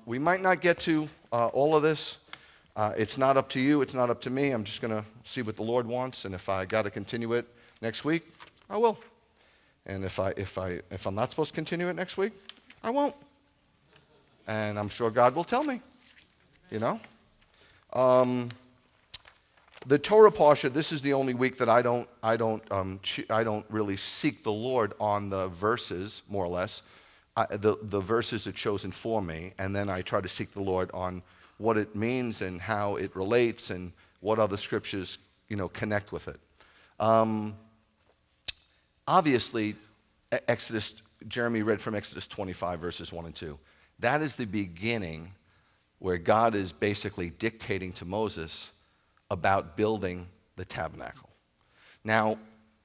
We might not get to all of this. It's not up to you. It's not up to me. I'm just going to see what the Lord wants, and if I got to continue it next week, I will. And if I'm not supposed to continue it next week, I won't. And I'm sure God will tell me. You know. The Torah Parsha. This is the only week that I don't really seek the Lord on the verses, more or less. The verses are chosen for me, and then I try to seek the Lord on what it means and how it relates and what other scriptures, connect with it. Obviously, Jeremy read from Exodus 25, verses 1 and 2. That is the beginning where God is basically dictating to Moses about building the tabernacle. Now,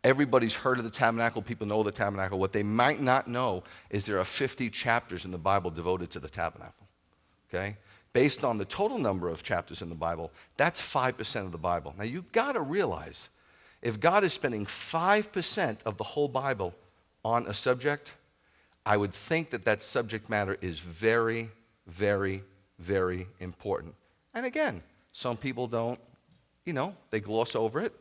everybody's heard of the tabernacle. People know the tabernacle. What they might not know is there are 50 chapters in the Bible devoted to the tabernacle. Okay? Based on the total number of chapters in the Bible, that's 5% of the Bible. Now, you've got to realize, if God is spending 5% of the whole Bible on a subject, I would think that subject matter is very, very, very important. And again, some people don't, they gloss over it.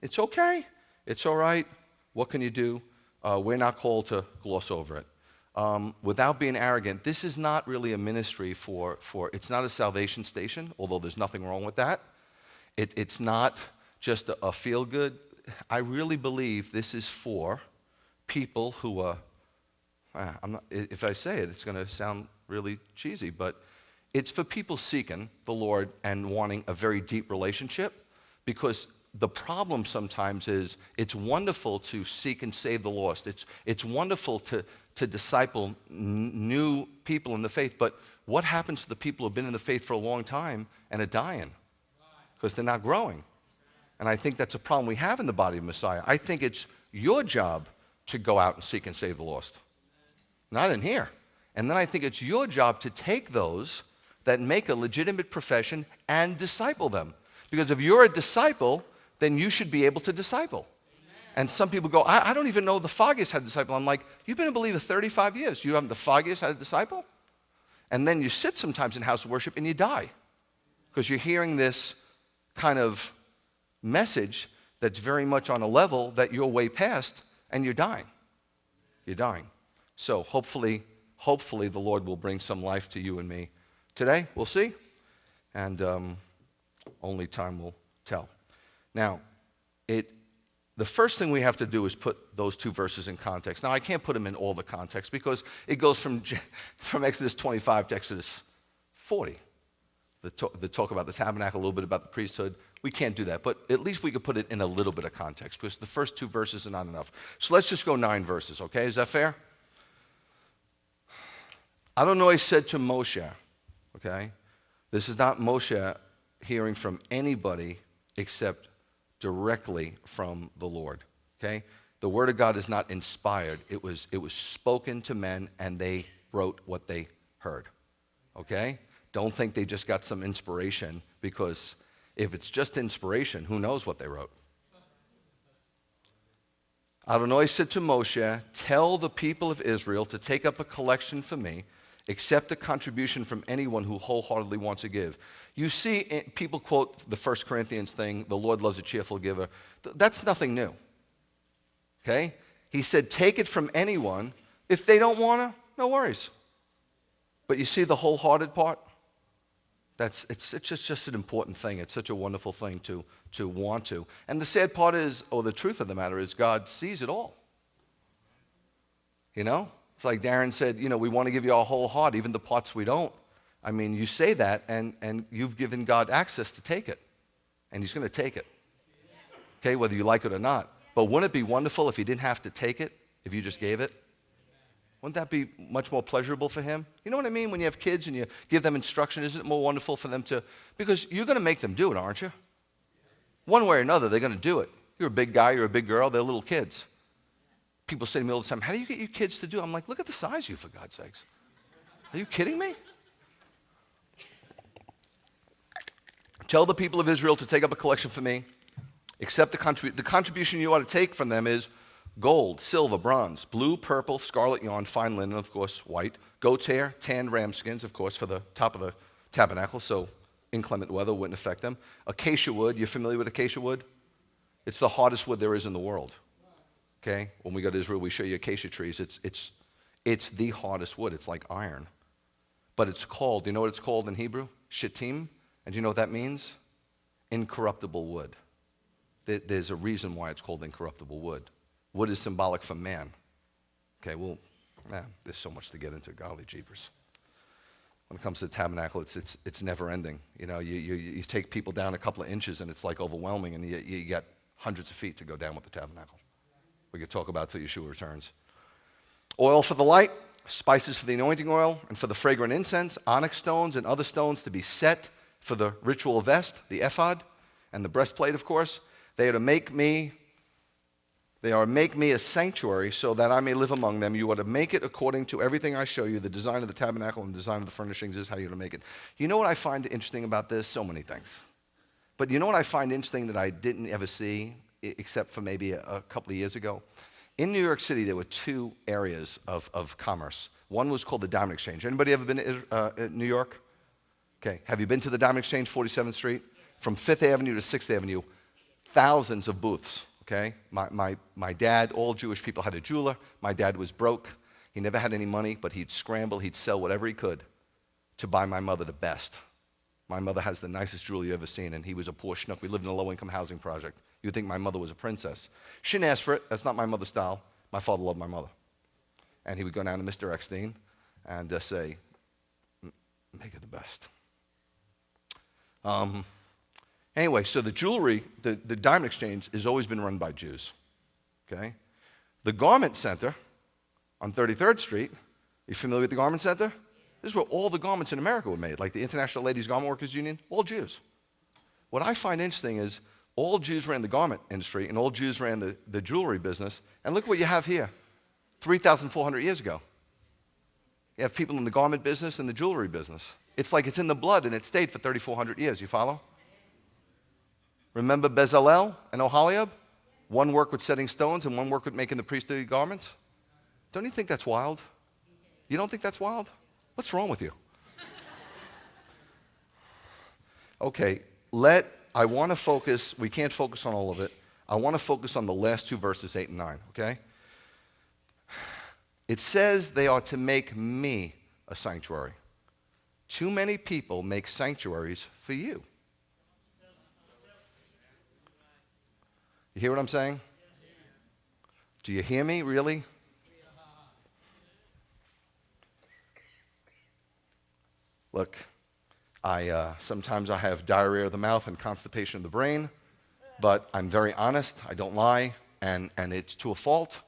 It's okay. It's all right. What can you do? We're not called to gloss over it. Without being arrogant, this is not really a ministry for it's not a salvation station, although there's nothing wrong with that. It's not just a feel-good. I really believe this is for people who are, if I say it, it's going to sound really cheesy, but it's for people seeking the Lord and wanting a very deep relationship, because the problem sometimes is it's wonderful to seek and save the lost. It's wonderful to disciple new people in the faith, but what happens to the people who have been in the faith for a long time and are dying? Because they're not growing. And I think that's a problem we have in the body of Messiah. I think it's your job to go out and seek and save the lost. Not in here. And then I think it's your job to take those that make a legitimate profession and disciple them. Because if you're a disciple, then you should be able to disciple. And some people go, I don't even know the foggiest how to disciple. I'm like, you've been a believer 35 years. You haven't the foggiest how to disciple? And then you sit sometimes in house of worship and you die. Because you're hearing this kind of message that's very much on a level that you're way past, and you're dying. You're dying. So hopefully the Lord will bring some life to you and me today. We'll see. And only time will tell. Now, the first thing we have to do is put those two verses in context. Now, I can't put them in all the context because it goes from Exodus 25 to Exodus 40. The talk about the tabernacle, a little bit about the priesthood. We can't do that, but at least we could put it in a little bit of context because the first two verses are not enough. So let's just go 9 verses, okay? Is that fair? Adonai said to Moshe, okay? This is not Moshe hearing from anybody except directly from the Lord, okay? The word of God is not inspired. It was spoken to men, and they wrote what they heard, okay? Don't think they just got some inspiration, because if it's just inspiration, who knows what they wrote? Adonai said to Moshe, tell the people of Israel to take up a collection for me, accept a contribution from anyone who wholeheartedly wants to give. You see, people quote the 1 Corinthians thing, the Lord loves a cheerful giver. That's nothing new, okay? He said, take it from anyone. If they don't want to, no worries. But you see the wholehearted part? It's just an important thing. It's such a wonderful thing to want to. And the sad part is, or the truth of the matter is, God sees it all. It's like Darren said, we want to give you our whole heart, even the parts we don't. I mean, you say that, and you've given God access to take it. And he's going to take it. Okay, whether you like it or not. But wouldn't it be wonderful if he didn't have to take it, if you just gave it? Wouldn't that be much more pleasurable for him? You know what I mean? When you have kids and you give them instruction, isn't it more wonderful for them to... Because you're going to make them do it, aren't you? One way or another, they're going to do it. You're a big guy, you're a big girl, they're little kids. People say to me all the time, how do you get your kids to do it? I'm like, look at the size of you, for God's sakes. Are you kidding me? Tell the people of Israel to take up a collection for me. Accept the contribution you ought to take from them is gold, silver, bronze, blue, purple, scarlet yarn, fine linen, of course, white, goat's hair, tanned ram skins, of course, for the top of the tabernacle, so inclement weather wouldn't affect them. Acacia wood, you familiar with acacia wood? It's the hardest wood there is in the world. Okay? When we go to Israel, we show you acacia trees. It's the hardest wood. It's like iron. But it's called, you know what it's called in Hebrew? Shittim. And do you know what that means? Incorruptible wood. There's a reason why it's called incorruptible wood. Wood is symbolic for man. Okay, well, there's so much to get into, golly jeepers. When it comes to the tabernacle, it's never ending. You know, you take people down a couple of inches and it's like overwhelming, and you get hundreds of feet to go down with the tabernacle. We could talk about till Yeshua returns. Oil for the light, spices for the anointing oil, and for the fragrant incense, onyx stones and other stones to be set for the ritual vest, the ephod, and the breastplate, of course. They are to make me a sanctuary so that I may live among them. You are to make it according to everything I show you. The design of the tabernacle and the design of the furnishings is how you're to make it. You know what I find interesting about this? So many things. But you know what I find interesting that I didn't ever see, except for maybe a couple of years ago? In New York City, there were two areas of commerce. One was called the Diamond Exchange. Anybody ever been to New York? Okay. Have you been to the Diamond Exchange, 47th Street? From 5th Avenue to 6th Avenue, thousands of booths. Okay, my dad, all Jewish people had a jeweler. My dad was broke. He never had any money, but he'd scramble, he'd sell whatever he could to buy my mother the best. My mother has the nicest jewelry you've ever seen, and he was a poor schnook. We lived in a low-income housing project. You'd think my mother was a princess. She didn't ask for it. That's not my mother's style. My father loved my mother. And he would go down to Mr. Eckstein and say, make it the best. Anyway, so the jewelry, the Diamond Exchange has always been run by Jews, okay? The Garment Center on 33rd Street, you familiar with the Garment Center? This is where all the garments in America were made, like the International Ladies Garment Workers Union, all Jews. What I find interesting is all Jews ran the garment industry and all Jews ran the jewelry business, and look what you have here, 3,400 years ago. You have people in the garment business and the jewelry business. It's like it's in the blood, and it stayed for 3,400 years, you follow? Remember Bezalel and Oholiab? One worked with setting stones and one worked with making the priestly garments. Don't you think that's wild? You don't think that's wild? What's wrong with you? Okay, I want to focus, we can't focus on all of it. I want to focus on the last two verses, 8 and 9, okay? It says they are to make me a sanctuary. Too many people make sanctuaries for you. You hear what I'm saying? Do you hear me, really? Look, sometimes I have diarrhea of the mouth and constipation of the brain, but I'm very honest, I don't lie, and it's to a fault,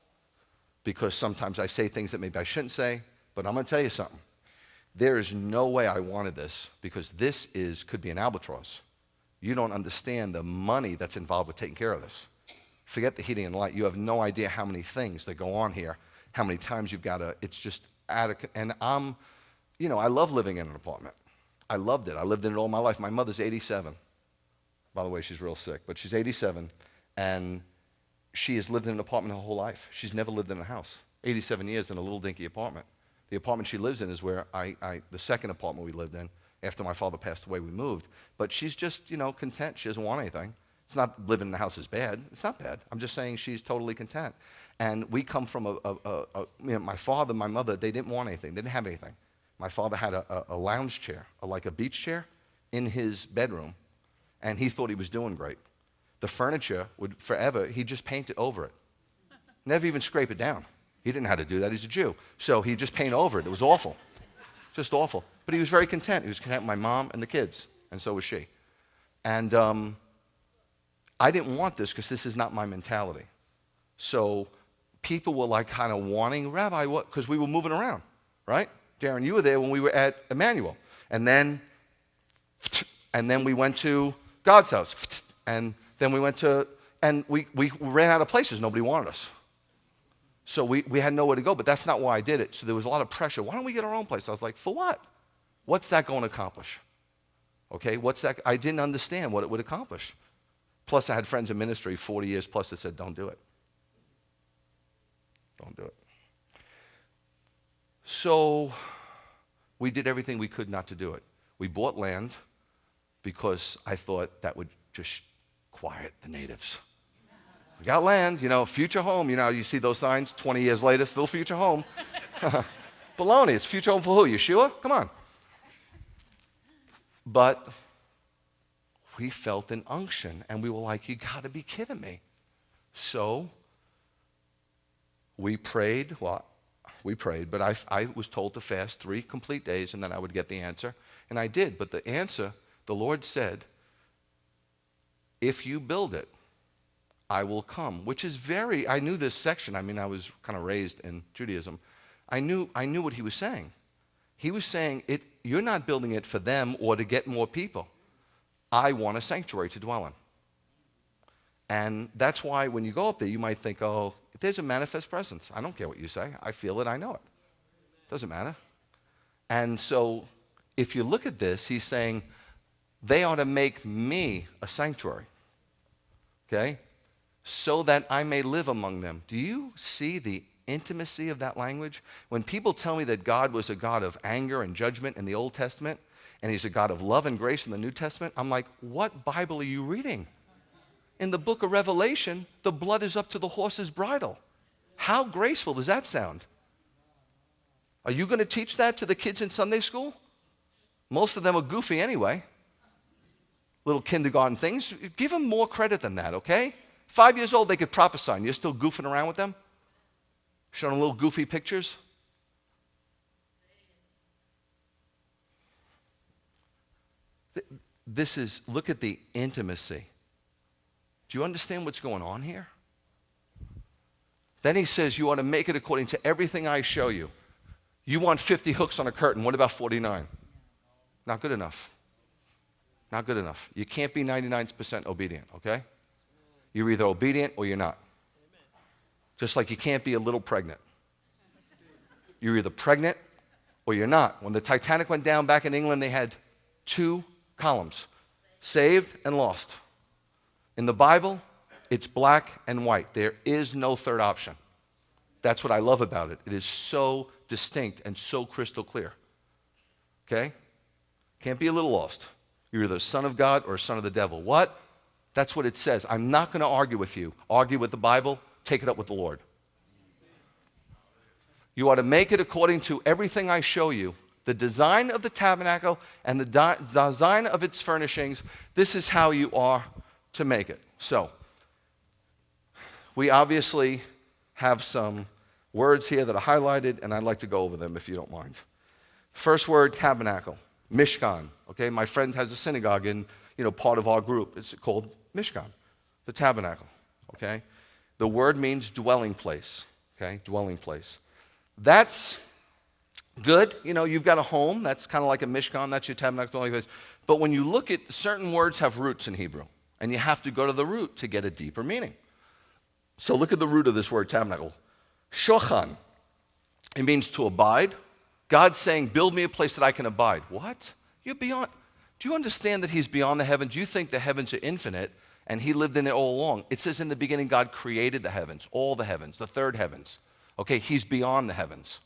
because sometimes I say things that maybe I shouldn't say, but I'm going to tell you something. There is no way I wanted this, because this could be an albatross. You don't understand the money that's involved with taking care of this. Forget the heating and light. You have no idea how many things that go on here, how many times you've got to, it's just adequate. And I love living in an apartment. I loved it. I lived in it all my life. My mother's 87. By the way, she's real sick, but she's 87, and she has lived in an apartment her whole life. She's never lived in a house. 87 years in a little dinky apartment. The apartment she lives in is where the second apartment we lived in. After my father passed away, we moved. But she's just, content. She doesn't want anything. It's not living in the house is bad. It's not bad. I'm just saying she's totally content. And we come from my father, my mother, they didn't want anything. They didn't have anything. My father had a lounge chair, like a beach chair, in his bedroom, and he thought he was doing great. The furniture would forever, he'd just paint it over it. Never even scrape it down. He didn't know how to do that. He's a Jew. So he'd just paint over it. It was awful. Just awful. But he was very content. He was content with my mom and the kids, and so was she. And I didn't want this because this is not my mentality. So people were kind of wanting, Rabbi, what? Because we were moving around, right? Darren, you were there when we were at Emmanuel. And then we went to God's house. And then we went to, and we ran out of places. Nobody wanted us. So we had nowhere to go, but that's not why I did it. So there was a lot of pressure. Why don't we get our own place? I was like, for what? What's that going to accomplish? Okay, what's that? I didn't understand what it would accomplish. Plus, I had friends in ministry 40 years plus that said, don't do it. Don't do it. So we did everything we could not to do it. We bought land because I thought that would just quiet the natives. We got land, future home. You see those signs 20 years later, still future home. Baloney, it's future home for who? Yeshua? Come on. But we felt an unction, and we were like, you got to be kidding me. So we prayed. Well, we prayed, but I was told to fast 3 complete days, and then I would get the answer. And I did, but the answer, the Lord said, if you build it, I will come, which is I knew this section. I mean, I was kind of raised in Judaism. I knew what he was saying. He was saying, you're not building it for them or to get more people. I want a sanctuary to dwell in. And that's why when you go up there, you might think, oh, there's a manifest presence. I don't care what you say. I feel it. I know it. Doesn't matter. And so if you look at this, he's saying, they ought to make me a sanctuary, okay, so that I may live among them. Do you see the intimacy of that language? When people tell me that God was a God of anger and judgment in the Old Testament, and he's a God of love and grace in the New Testament, I'm like, what Bible are you reading? In the book of Revelation, the blood is up to the horse's bridle. How graceful does that sound? Are you going to teach that to the kids in Sunday school? Most of them are goofy anyway. Little kindergarten things. Give them more credit than that, okay? 5 years old, they could prophesy, and you're still goofing around with them? Showing them little goofy pictures? Look at the intimacy. Do you understand what's going on here? Then he says, you ought to make it according to everything I show you. You want 50 hooks on a curtain. What about 49? Not good enough. Not good enough. You can't be 99% obedient, okay? You're either obedient or you're not. Just like you can't be a little pregnant. You're either pregnant or you're not. When the Titanic went down back in England, they had 2 columns, saved and lost. In the Bible, it's black and white. There is no third option. That's what I love about it. It is so distinct and so crystal clear. Okay? Can't be a little lost. You're either a son of God or a son of the devil. What? That's what it says. I'm not going to argue with you. Argue with the Bible. Take it up with the Lord. You ought to make it according to everything I show you. The design of the tabernacle and the design of its furnishings. This is how you are to make it. So, we obviously have some words here that are highlighted, and I'd like to go over them if you don't mind. First word, tabernacle, Mishkan. Okay, my friend has a synagogue in, part of our group. It's called Mishkan, the tabernacle. Okay, the word means dwelling place. Okay, dwelling place. That's good. You've got a home. That's kind of like a Mishkan. That's your tabernacle dwelling place. But when you look at certain words, have roots in Hebrew. And you have to go to the root to get a deeper meaning. So look at the root of this word, tabernacle. Shochan. It means to abide. God's saying, build me a place that I can abide. What? You're beyond. Do you understand that he's beyond the heavens? You think the heavens are infinite, and he lived in there all along. It says in the beginning, God created the heavens, all the heavens, the third heavens. Okay, he's beyond the heavens.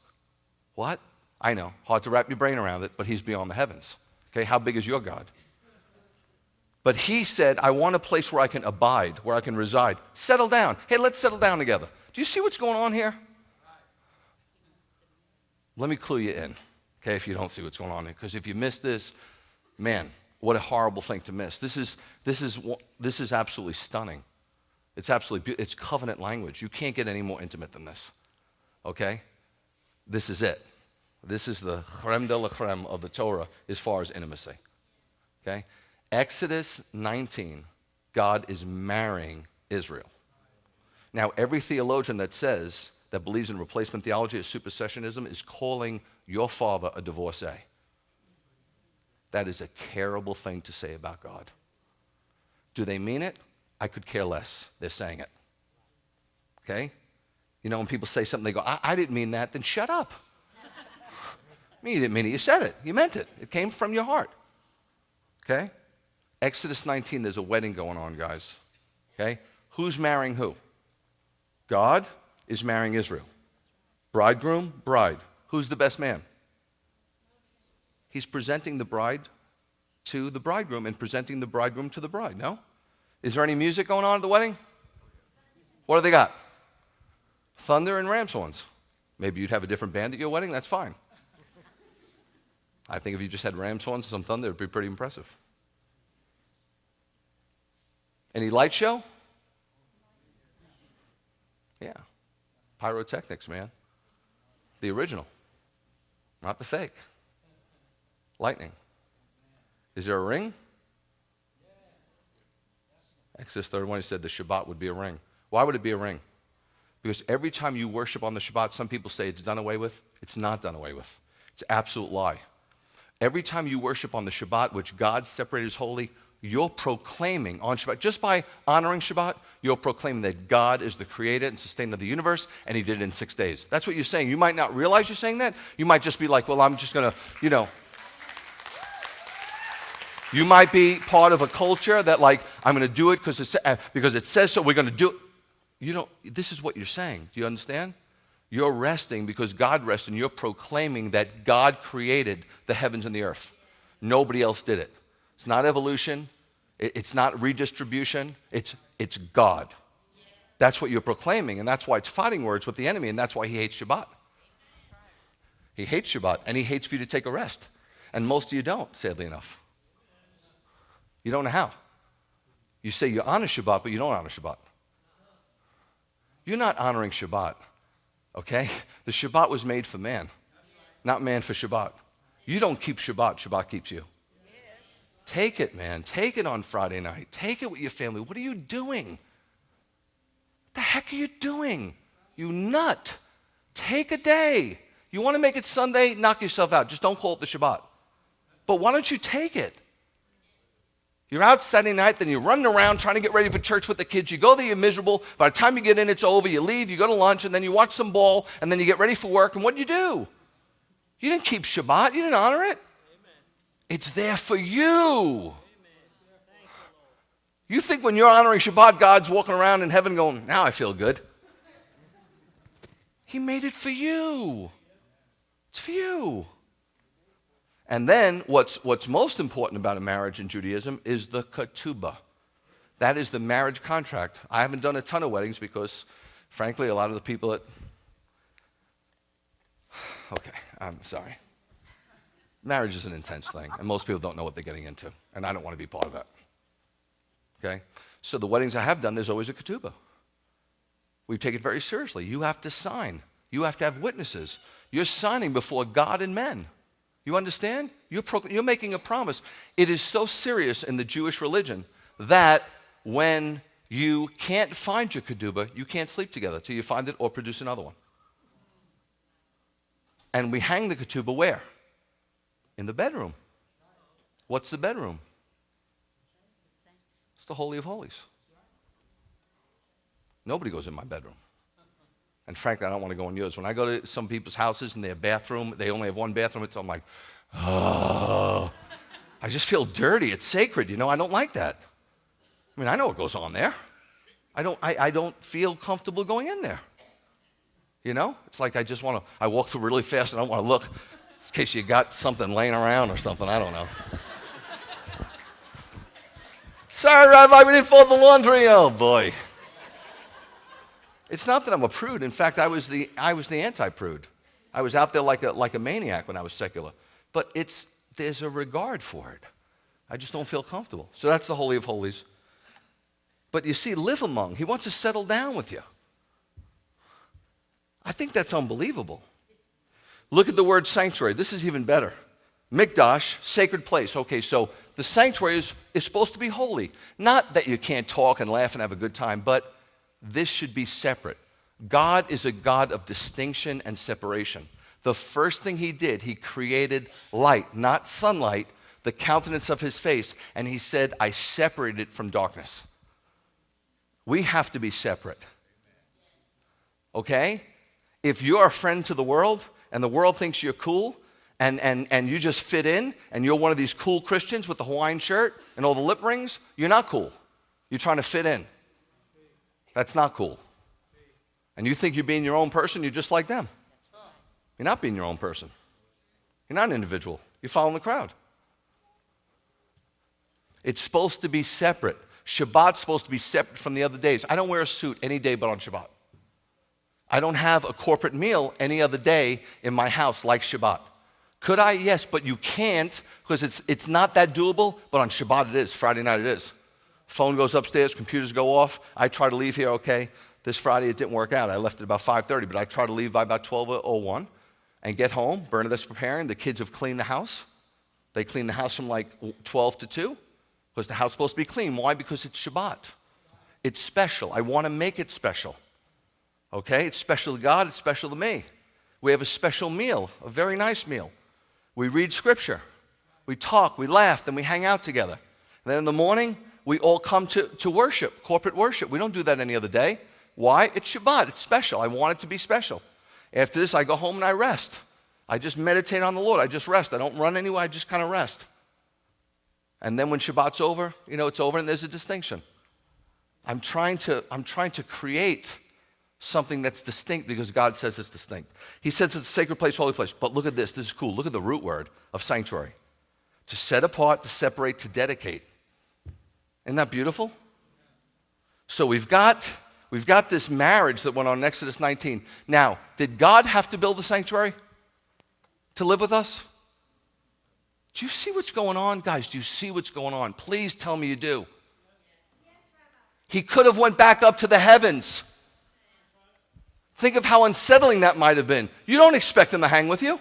What? I know, hard to wrap your brain around it, but he's beyond the heavens. Okay, how big is your God? But he said, I want a place where I can abide, where I can reside. Settle down. Hey, let's settle down together. Do you see what's going on here? Let me clue you in, okay, if you don't see what's going on here. Because if you miss this, man, what a horrible thing to miss. This is absolutely stunning. It's absolutely it's covenant language. You can't get any more intimate than this, okay? This is it. This is the creme de la creme of the Torah as far as intimacy, okay? Exodus 19, God is marrying Israel. Now, every theologian that believes in replacement theology or supersessionism is calling your father a divorcee. That is a terrible thing to say about God. Do they mean it? I could care less. They're saying it. Okay? When people say something, they go, I didn't mean that, then shut up. You didn't mean it. You said it. You meant it. It came from your heart. Okay? Exodus 19, there's a wedding going on, guys. Okay? Who's marrying who? God is marrying Israel. Bridegroom, bride. Who's the best man? He's presenting the bride to the bridegroom and presenting the bridegroom to the bride, no? Is there any music going on at the wedding? What do they got? Thunder and ram's horns. Maybe you'd have a different band at your wedding, that's fine. I think if you just had ram's horns and some thunder, it would be pretty impressive. Any light show? Yeah. Pyrotechnics, man. The original, not the fake. Lightning. Is there a ring? Exodus 31, he said the Shabbat would be a ring. Why would it be a ring? Because every time you worship on the Shabbat, some people say it's done away with. It's not done away with. It's an absolute lie. Every time you worship on the Shabbat, which God separated as holy, you're proclaiming on Shabbat, just by honoring Shabbat, you're proclaiming that God is the creator and sustainer of the universe, and he did it in 6 days. That's what you're saying. You might not realize you're saying that. You might just be like, well, I'm just going to, You might be part of a culture that like, I'm going to do it because it says so, we're going to do it. This is what you're saying. Do you understand? You're resting because God rests, and you're proclaiming that God created the heavens and the earth. Nobody else did it. It's not evolution. It's not redistribution. It's God. That's what you're proclaiming, and that's why it's fighting words with the enemy, and that's why he hates Shabbat. He hates Shabbat, and he hates for you to take a rest. And most of you don't, sadly enough. You don't know how. You say you honor Shabbat, but you don't honor Shabbat. You're not honoring Shabbat, okay? The Shabbat was made for man, not man for Shabbat. You don't keep Shabbat, Shabbat keeps you. Take it, man. Take it on Friday night. Take it with your family. What are you doing? What the heck are you doing? You nut. Take a day. You want to make it Sunday? Knock yourself out. Just don't call it the Shabbat. But why don't you take it? You're out Saturday night, then you're running around trying to get ready for church with the kids. You go there, you're miserable. By the time you get in, it's over. You leave, you go to lunch, and then you watch some ball, and then you get ready for work. And what do? You didn't keep Shabbat. You didn't honor it. It's there for you. You think when you're honoring Shabbat, God's walking around in heaven going, now I feel good. He made it for you. It's for you. And then what's most important about a marriage in Judaism is the ketubah. That is the marriage contract. I haven't done a ton of weddings because, frankly, a lot of the people okay, I'm sorry. Marriage is an intense thing, and most people don't know what they're getting into, and I don't want to be part of that. Okay? So the weddings I have done, there's always a ketubah. We take it very seriously. You have to sign. You have to have witnesses. You're signing before God and men. You understand? You're making a promise. It is so serious in the Jewish religion that when you can't find your ketubah, you can't sleep together till you find it or produce another one. And we hang the ketubah where? In the bedroom. What's the bedroom? It's the Holy of Holies. Nobody goes in my bedroom. And frankly, I don't want to go in yours. When I go to some people's houses and their bathroom, they only have one bathroom, I'm like, oh, I just feel dirty. It's sacred, I don't like that. I mean, I know what goes on there. I don't feel comfortable going in there. It's like I walk through really fast and I don't want to look in case you got something laying around or something, I don't know. Sorry, Rabbi, we didn't fold the laundry. Oh, boy. It's not that I'm a prude. In fact, I was the anti-prude. I was out there like a maniac when I was secular. But there's a regard for it. I just don't feel comfortable. So that's the Holy of Holies. But you see, live among. He wants to settle down with you. I think that's unbelievable. Look at the word sanctuary. This is even better. Mikdash, sacred place. Okay, so the sanctuary is supposed to be holy. Not that you can't talk and laugh and have a good time, but this should be separate. God is a God of distinction and separation. The first thing he did, he created light, not sunlight, the countenance of his face, and he said, I separated it from darkness. We have to be separate. Okay? If you're a friend to the world, and the world thinks you're cool, and you just fit in, and you're one of these cool Christians with the Hawaiian shirt and all the lip rings, you're not cool. You're trying to fit in. That's not cool. And you think you're being your own person, you're just like them. You're not being your own person. You're not an individual. You're following the crowd. It's supposed to be separate. Shabbat's supposed to be separate from the other days. I don't wear a suit any day but on Shabbat. I don't have a corporate meal any other day in my house like Shabbat. Could I? Yes, but you can't because it's not that doable, but on Shabbat it is. Friday night it is. Phone goes upstairs, computers go off. I try to leave here, okay. This Friday it didn't work out. I left at about 5:30, but I try to leave by about 12:01 and get home. Bernadette's preparing. The kids have cleaned the house. They clean the house from like 12 to 2 because the house is supposed to be clean. Why? Because it's Shabbat. It's special. I want to make it special. Okay? It's special to God. It's special to me. We have a special meal, a very nice meal. We read Scripture. We talk. We laugh. Then we hang out together. And then in the morning, we all come to worship, corporate worship. We don't do that any other day. Why? It's Shabbat. It's special. I want it to be special. After this, I go home and I rest. I just meditate on the Lord. I just rest. I don't run anywhere. I just kind of rest. And then when Shabbat's over, it's over and there's a distinction. I'm trying to create something that's distinct because God says it's distinct. He says it's a sacred place, holy place. But look at this. This is cool. Look at the root word of sanctuary. To set apart, to separate, to dedicate. Isn't that beautiful? So we've got this marriage that went on in Exodus 19. Now, did God have to build a sanctuary to live with us? Do you see what's going on? Guys, do you see what's going on? Please tell me you do. He could have went back up to the heavens. Think of how unsettling that might have been. You don't expect him to hang with you.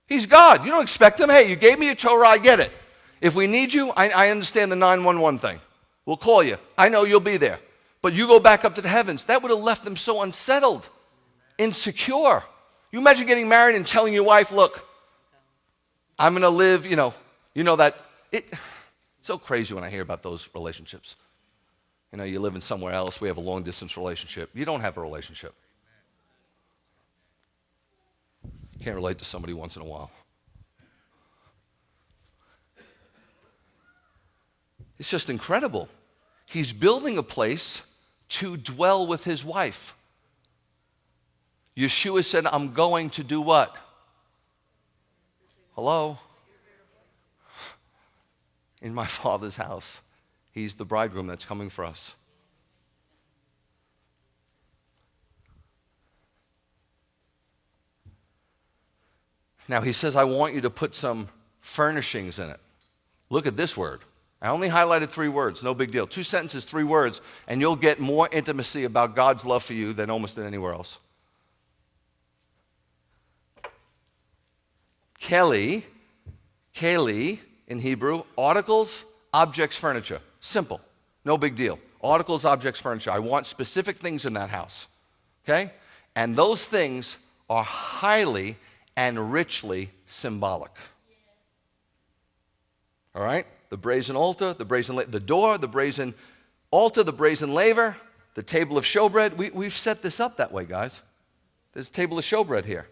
He's God. You don't expect him. Hey, you gave me a Torah, I get it. If we need you, I understand the 911 thing. We'll call you. I know you'll be there. But you go back up to the heavens. That would have left them so unsettled, insecure. You imagine getting married and telling your wife, look, I'm going to live, it's so crazy when I hear about those relationships. You're living somewhere else. We have a long-distance relationship. You don't have a relationship. Can't relate to somebody once in a while. It's just incredible. He's building a place to dwell with his wife. Yeshua said, I'm going to do what? Hello? In my Father's house. He's the bridegroom that's coming for us. Now he says, I want you to put some furnishings in it. Look at this word. I only highlighted 3 words, no big deal. 2 sentences, 3 words, and you'll get more intimacy about God's love for you than almost anywhere else. Keli in Hebrew, articles, objects, furniture. Simple, no big deal. Articles, objects, furniture. I want specific things in that house, okay? And those things are highly and richly symbolic. All right? The brazen altar, the door, the brazen altar, the brazen laver, the table of showbread. We've set this up that way, guys. There's a table of showbread here.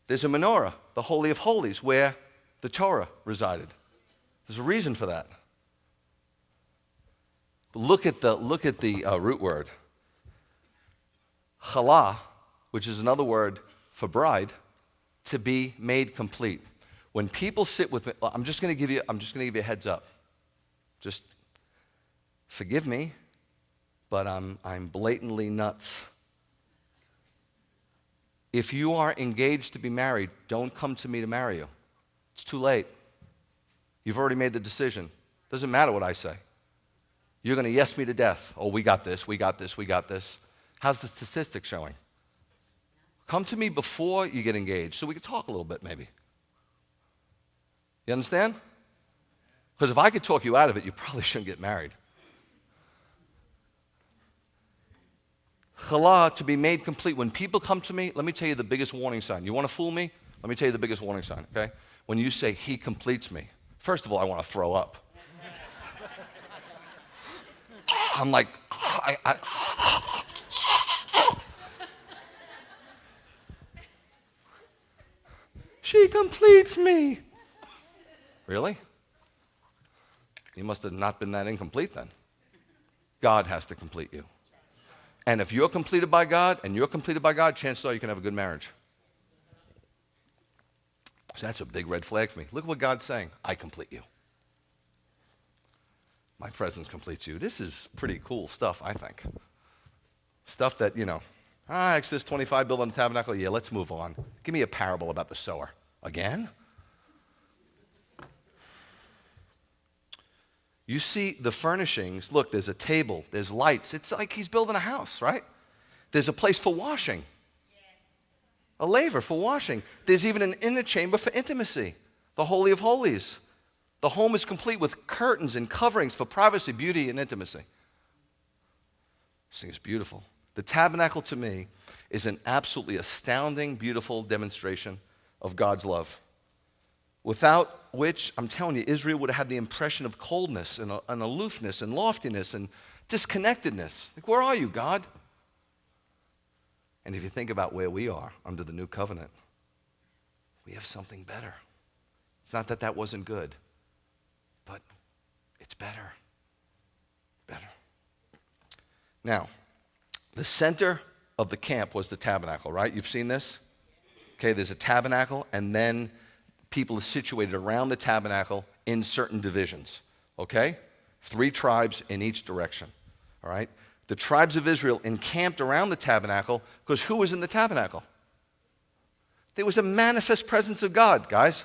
There's a menorah, the Holy of Holies, where the Torah resided. There's a reason for that. Look at the root word. Chala, which is another word for bride, to be made complete. When people sit with me, I'm just going to give you a heads up. Just forgive me, but I'm blatantly nuts. If you are engaged to be married, don't come to me to marry you. It's too late. You've already made the decision. Doesn't matter what I say. You're going to yes me to death. Oh, we got this, we got this, we got this. How's the statistics showing? Come to me before you get engaged so we can talk a little bit maybe. You understand? Because if I could talk you out of it, you probably shouldn't get married. Chala, to be made complete. When people come to me, let me tell you the biggest warning sign. You want to fool me? Let me tell you the biggest warning sign, okay? When you say, he completes me. First of all, I want to throw up. I'm like, she completes me. Really? You must have not been that incomplete then. God has to complete you. And if you're completed by God and you're completed by God, chances are you can have a good marriage. So that's a big red flag for me. Look at what God's saying. I complete you. My presence completes you. This is pretty cool stuff, I think. Stuff that, Exodus 25, build on the tabernacle. Yeah, let's move on. Give me a parable about the sower. Again? You see the furnishings. Look, there's a table. There's lights. It's like he's building a house, right? There's a place for washing. A laver for washing. There's even an inner chamber for intimacy. The Holy of Holies. The home is complete with curtains and coverings for privacy, beauty, and intimacy. This thing is beautiful. The tabernacle to me is an absolutely astounding, beautiful demonstration of God's love. Without which, I'm telling you, Israel would have had the impression of coldness and aloofness and loftiness and disconnectedness. Like, where are you, God? And if you think about where we are under the new covenant, we have something better. It's not that that wasn't good, but it's better. Better. Now, the center of the camp was the tabernacle, right? You've seen this? Okay, there's a tabernacle, and then people are situated around the tabernacle in certain divisions, okay? 3 tribes in each direction, all right? The tribes of Israel encamped around the tabernacle because who was in the tabernacle? There was a manifest presence of God, guys.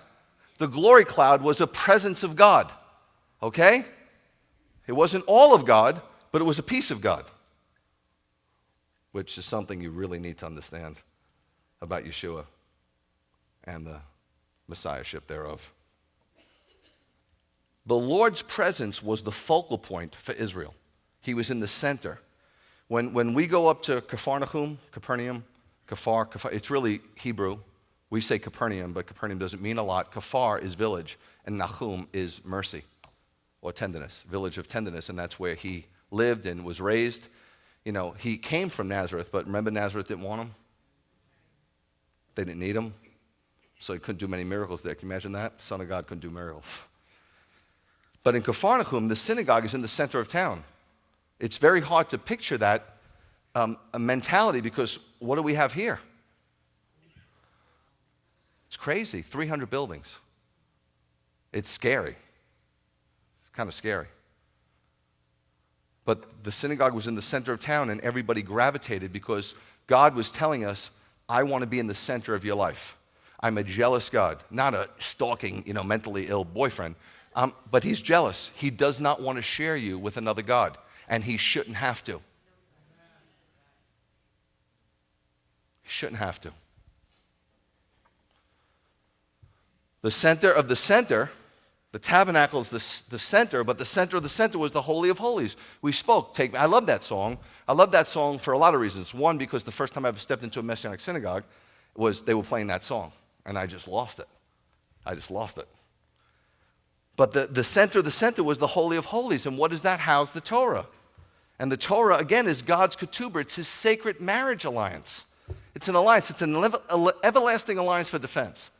The glory cloud was a presence of God, okay? It wasn't all of God, but it was a piece of God, which is something you really need to understand about Yeshua and the Messiahship thereof. The Lord's presence was the focal point for Israel. He was in the center. When we go up to Capernaum, it's really Hebrew. We say Capernaum, but Capernaum doesn't mean a lot. Kafar is village, and Nahum is mercy or tenderness, village of tenderness, and that's where he lived and was raised. He came from Nazareth, but remember Nazareth didn't want him? They didn't need him, so he couldn't do many miracles there. Can you imagine that? Son of God couldn't do miracles. But in Capernaum, the synagogue is in the center of town. It's very hard to picture that a mentality because what do we have here? It's crazy, 300 buildings. It's scary. It's kind of scary. But the synagogue was in the center of town and everybody gravitated because God was telling us, I want to be in the center of your life. I'm a jealous God, not a stalking, mentally ill boyfriend, but he's jealous. He does not want to share you with another God, and he shouldn't have to. He shouldn't have to. The center of the center, the tabernacle is the center, but the center of the center was the Holy of Holies. We spoke. I love that song. I love that song for a lot of reasons. One, because the first time I ever stepped into a Messianic synagogue was they were playing that song, and I just lost it. But the center of the center was the Holy of Holies, and what does that house? The Torah. And the Torah, again, is God's ketubah. It's his sacred marriage alliance. It's an alliance. It's an everlasting alliance for defense.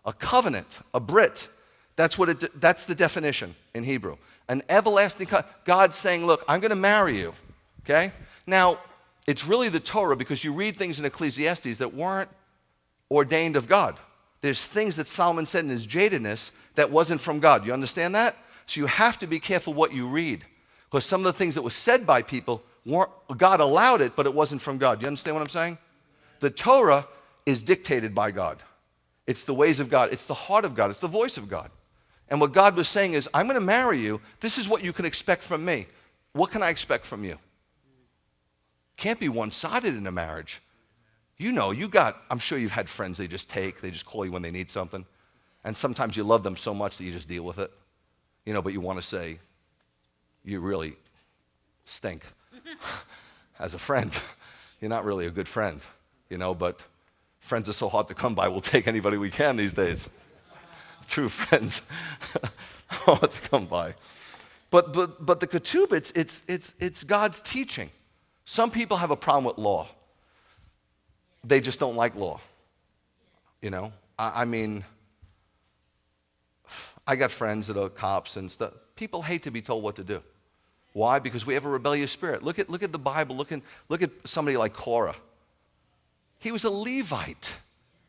A covenant, a brit. That's the definition in Hebrew. An everlasting God saying, look, I'm going to marry you. Okay? Now, it's really the Torah because you read things in Ecclesiastes that weren't ordained of God. There's things that Solomon said in his jadedness that wasn't from God. You understand that? So you have to be careful what you read. Because some of the things that were said by people, God allowed it, but it wasn't from God. You understand what I'm saying? The Torah is dictated by God. It's the ways of God. It's the heart of God. It's the voice of God. And what God was saying is, I'm going to marry you. This is what you can expect from me. What can I expect from you? Can't be one-sided in a marriage. I'm sure you've had friends they just call you when they need something. And sometimes you love them so much that you just deal with it. But you want to say, you really stink as a friend. You're not really a good friend, but friends are so hard to come by. We'll take anybody we can these days. True friends hard to come by. But the ketubah, it's God's teaching. Some people have a problem with law. They just don't like law. I got friends that are cops and stuff. People hate to be told what to do. Why? Because we have a rebellious spirit. Look at the Bible. Look at somebody like Korah. He was a Levite.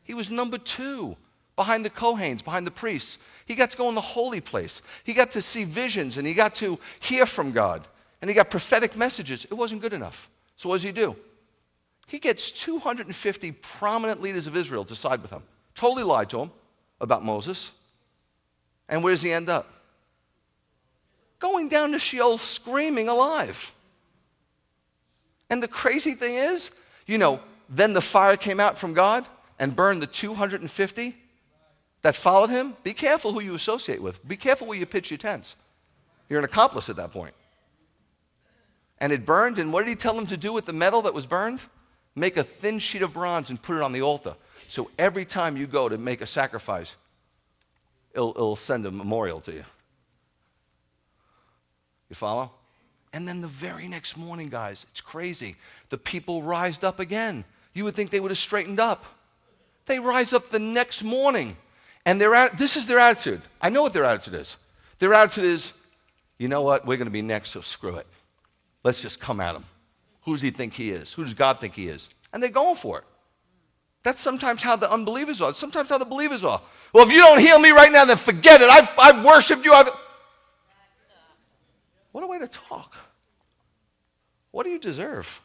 He was number 2. behind the Kohanes, behind the priests. He got to go in the holy place. He got to see visions, and he got to hear from God. And he got prophetic messages. It wasn't good enough. So what does he do? He gets 250 prominent leaders of Israel to side with him. Totally lied to him about Moses. And where does he end up? Going down to Sheol screaming alive. And the crazy thing is, then the fire came out from God and burned the 250 that followed him. Be careful who you associate with. Be careful where you pitch your tents. You're an accomplice at that point. And it burned, and what did he tell them to do with the metal that was burned? Make a thin sheet of bronze and put it on the altar. So every time you go to make a sacrifice, it'll send a memorial to you. You follow? And then the very next morning, guys, it's crazy. The people rised up again. You would think they would have straightened up. They rise up the next morning. And this is their attitude. I know what their attitude is. Their attitude is, you know what? We're going to be next, so screw it. Let's just come at him. Who does he think he is? Who does God think he is? And they're going for it. That's sometimes how the unbelievers are. Sometimes how the believers are. Well, if you don't heal me right now, then forget it. I've worshiped you. What a way to talk. What do you deserve?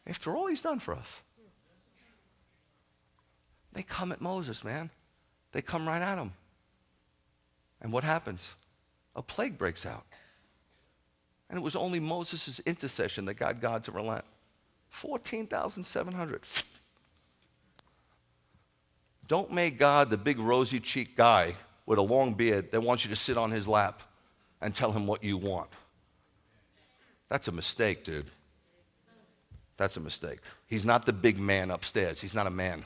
After all he's done for us. They come at Moses, man. They come right at him. And what happens? A plague breaks out. And it was only Moses' intercession that got God to relent. 14,700. Don't make God the big rosy-cheeked guy with a long beard that wants you to sit on his lap and tell him what you want. That's a mistake, dude. That's a mistake. He's not the big man upstairs. He's not a man.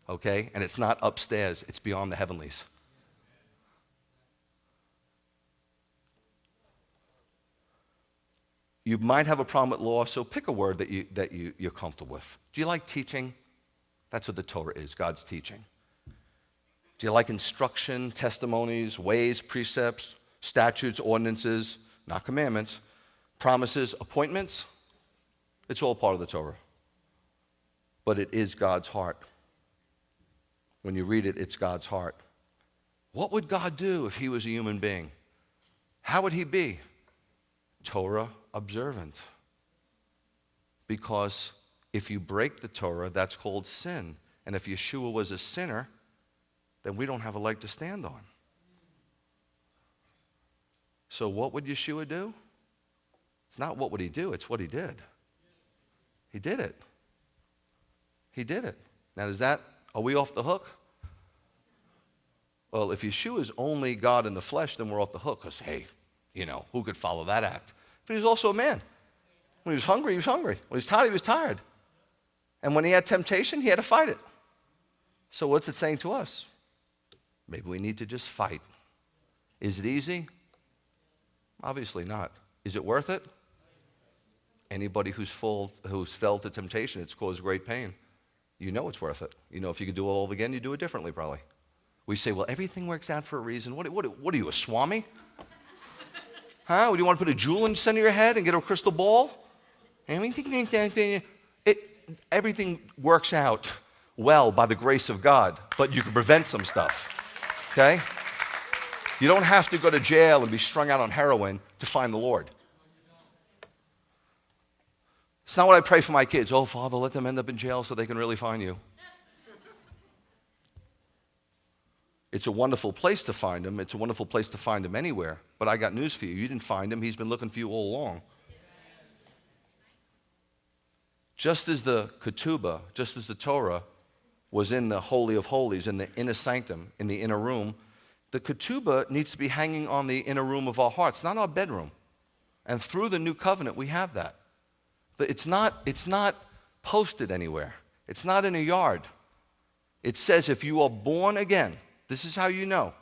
Okay? And it's not upstairs. It's beyond the heavenlies. You might have a problem with law, so pick a word that you're comfortable with. Do you like teaching? That's what the Torah is, God's teaching. Do you like instruction, testimonies, ways, precepts, statutes, ordinances, not commandments, promises, appointments? It's all part of the Torah. But it is God's heart. When you read it, it's God's heart. What would God do if he was a human being? How would he be? Torah observant. Because if you break the Torah, that's called sin. And if Yeshua was a sinner, then we don't have a leg to stand on. So what would Yeshua do? It's not what would he do, it's what he did. He did it. He did it. Now are we off the hook? Well, if Yeshua is only God in the flesh, then we're off the hook because, hey, who could follow that act? But he's also a man. When he was hungry, he was hungry. When he was tired, he was tired. And when he had temptation, he had to fight it. So what's it saying to us? Maybe we need to just fight. Is it easy? Obviously not. Is it worth it? Anybody who's fell to temptation, it's caused great pain. You know it's worth it. If you could do it all again, you'd do it differently probably. We say, well, everything works out for a reason. What are you, a swami? Huh? Do you want to put a jewel in the center of your head and get a crystal ball? Everything works out well by the grace of God, but you can prevent some stuff. Okay? You don't have to go to jail and be strung out on heroin to find the Lord. It's not what I pray for my kids. Oh, Father, let them end up in jail so they can really find you. It's a wonderful place to find him. It's a wonderful place to find him anywhere. But I got news for you. You didn't find him. He's been looking for you all along. Just as the ketubah, just as the Torah was in the Holy of Holies, in the inner sanctum, in the inner room, the ketubah needs to be hanging on the inner room of our hearts, not our bedroom. And through the new covenant, we have that. It's not posted anywhere. It's not in a yard. It says if you are born again, this is how you know.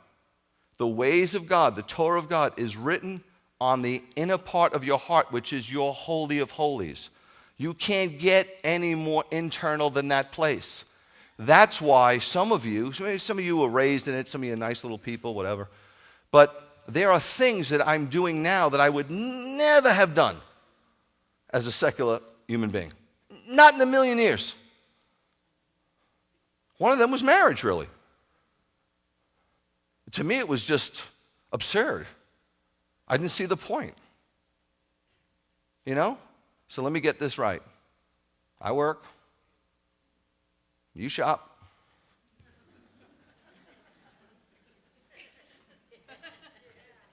The ways of God, the Torah of God, is written on the inner part of your heart, which is your Holy of Holies. You can't get any more internal than that place. That's why some of you were raised in it, some of you are nice little people, whatever. But there are things that I'm doing now that I would never have done as a secular human being. Not in a million years. One of them was marriage, really. To me, it was just absurd. I didn't see the point. You know? So let me get this right. I work. You shop.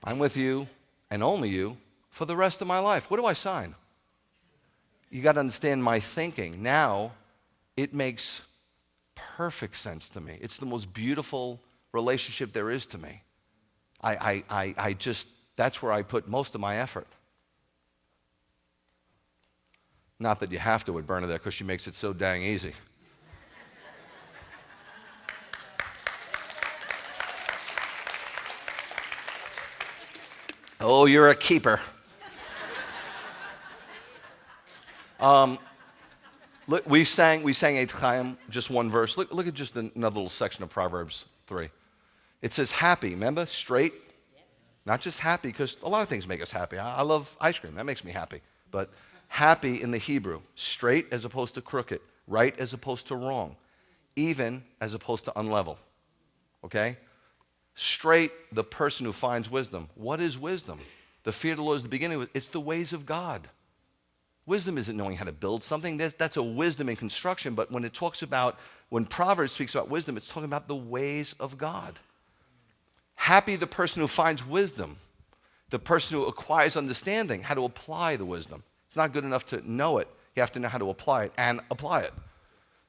I'm with you, and only you, for the rest of my life. What do I sign? You got to understand my thinking. Now, it makes perfect sense to me. It's the most beautiful relationship there is to me. I just, that's where I put most of my effort. Not that you have to with Bernadette, because she makes it so dang easy. Oh, you're a keeper. Look, we sang Eit Chaim, just one verse. Look at just another little section of Proverbs 3. It says happy, remember? Straight. Not just happy, because a lot of things make us happy. I love ice cream. That makes me happy. But happy in the Hebrew, straight as opposed to crooked, right as opposed to wrong, even as opposed to unlevel. Okay? Straight, the person who finds wisdom. What is wisdom? The fear of the Lord is the beginning. It's the ways of God. Wisdom isn't knowing how to build something. That's a wisdom in construction. But when when Proverbs speaks about wisdom, it's talking about the ways of God. Happy the person who finds wisdom, the person who acquires understanding, how to apply the wisdom. It's not good enough to know it. You have to know how to apply it and apply it.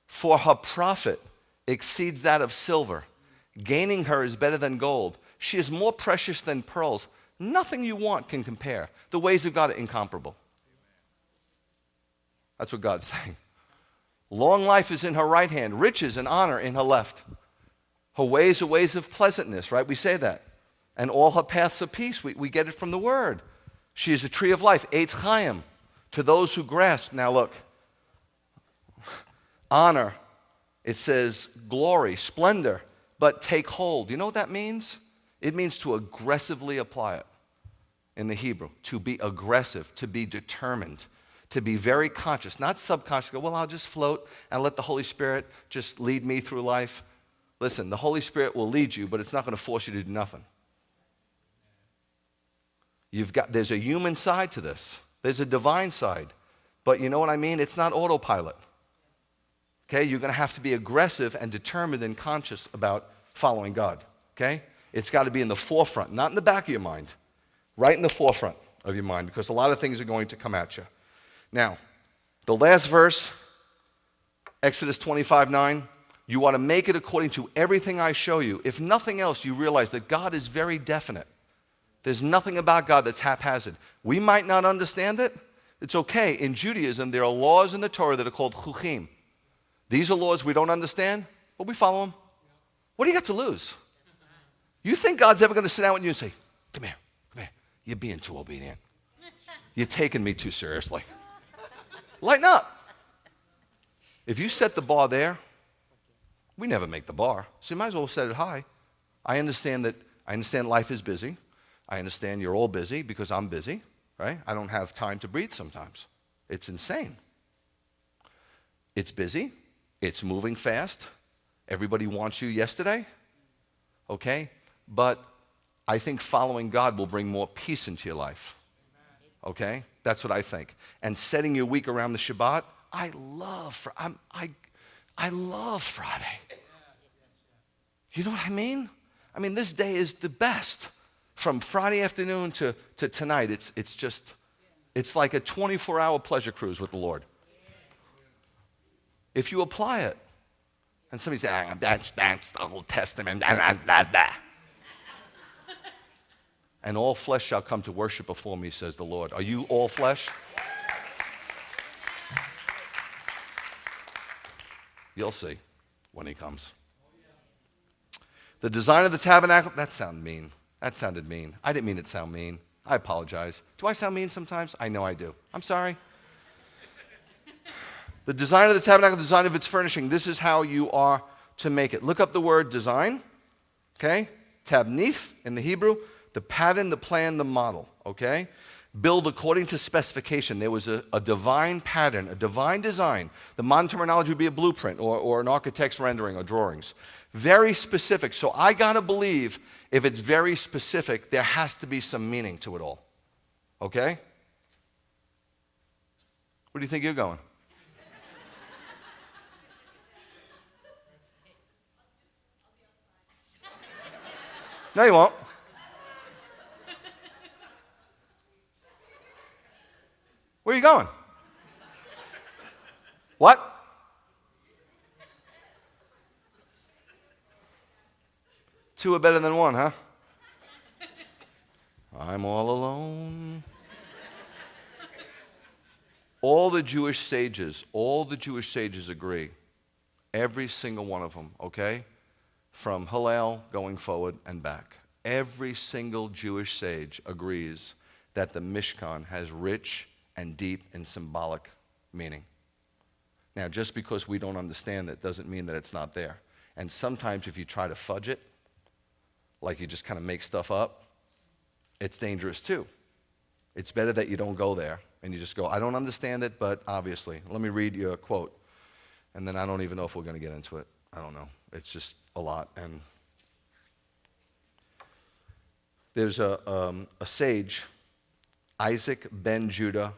For her profit exceeds that of silver. Gaining her is better than gold. She is more precious than pearls. Nothing you want can compare. The ways of God are incomparable. That's what God's saying. Long life is in her right hand, riches and honor in her left. Her ways are ways of pleasantness, right? We say that. And all her paths are peace. We get it from the word. She is a tree of life, Eitz Chaim, to those who grasp. Now look, honor, it says glory, splendor, but take hold. You know what that means? It means to aggressively apply it in the Hebrew. To be aggressive, to be determined, to be very conscious, not subconscious. Well, I'll just float and let the Holy Spirit just lead me through life. Listen, the Holy Spirit will lead you, but it's not going to force you to do nothing. There's a human side to this. There's a divine side. But you know what I mean? It's not autopilot. Okay? You're going to have to be aggressive and determined and conscious about following God. Okay? It's got to be in the forefront, not in the back of your mind. Right in the forefront of your mind, because a lot of things are going to come at you. Now, the last verse, Exodus 25:9, you ought to make it according to everything I show you. If nothing else, you realize that God is very definite. There's nothing about God that's haphazard. We might not understand it. It's okay. In Judaism, there are laws in the Torah that are called chukim. These are laws we don't understand, but we follow them. What do you got to lose? You think God's ever going to sit down with you and say, come here. You're being too obedient. You're taking me too seriously. Lighten up. If you set the bar there, we never make the bar. So you might as well set it high. I understand life is busy. I understand you're all busy because I'm busy, right? I don't have time to breathe sometimes. It's insane. It's busy. It's moving fast. Everybody wants you yesterday. Okay? But I think following God will bring more peace into your life. Okay? That's what I think. And setting your week around the Shabbat, I love Friday. You know what I mean? I mean, this day is the best. From Friday afternoon to tonight, it's like a 24-hour pleasure cruise with the Lord. If you apply it, and somebody says, that's the Old Testament, and all flesh shall come to worship before me, says the Lord. Are you all flesh? You'll see when he comes. The design of the tabernacle, that sounded mean. I didn't mean it to sound mean. I apologize. Do I sound mean sometimes? I know I do. I'm sorry. The design of the tabernacle, the design of its furnishing, this is how you are to make it. Look up the word design, okay? Tabnith in the Hebrew, the pattern, the plan, the model, okay? build according to specification. There was a divine pattern, a divine design. The modern terminology would be a blueprint or an architect's rendering or drawings. Very specific. So I got to believe if it's very specific, there has to be some meaning to it all. Okay? Where do you think you're going? No, you won't. Where are you going? What? Two are better than one, huh? I'm all alone. All the Jewish sages agree. Every single one of them, okay? From Hillel going forward and back. Every single Jewish sage agrees that the Mishkan has rich and deep and symbolic meaning. Now, just because we don't understand it doesn't mean that it's not there. And sometimes if you try to fudge it, like you just kind of make stuff up, it's dangerous too. It's better that you don't go there and you just go, I don't understand it, but obviously. Let me read you a quote. And then I don't even know if we're going to get into it. I don't know. It's just a lot. And there's a sage, Isaac ben Judah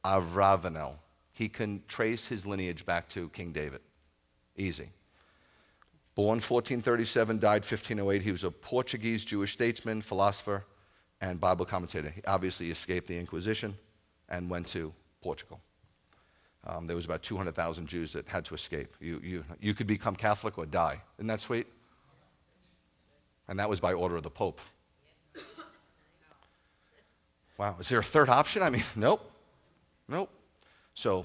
Avravanel. He can trace his lineage back to King David. Easy. Born 1437, died 1508. He was a Portuguese Jewish statesman, philosopher, and Bible commentator. He obviously escaped the Inquisition and went to Portugal. There was about 200,000 Jews that had to escape. You could become Catholic or die. Isn't that sweet? And that was by order of the Pope. Wow. Is there a third option? I mean, nope. So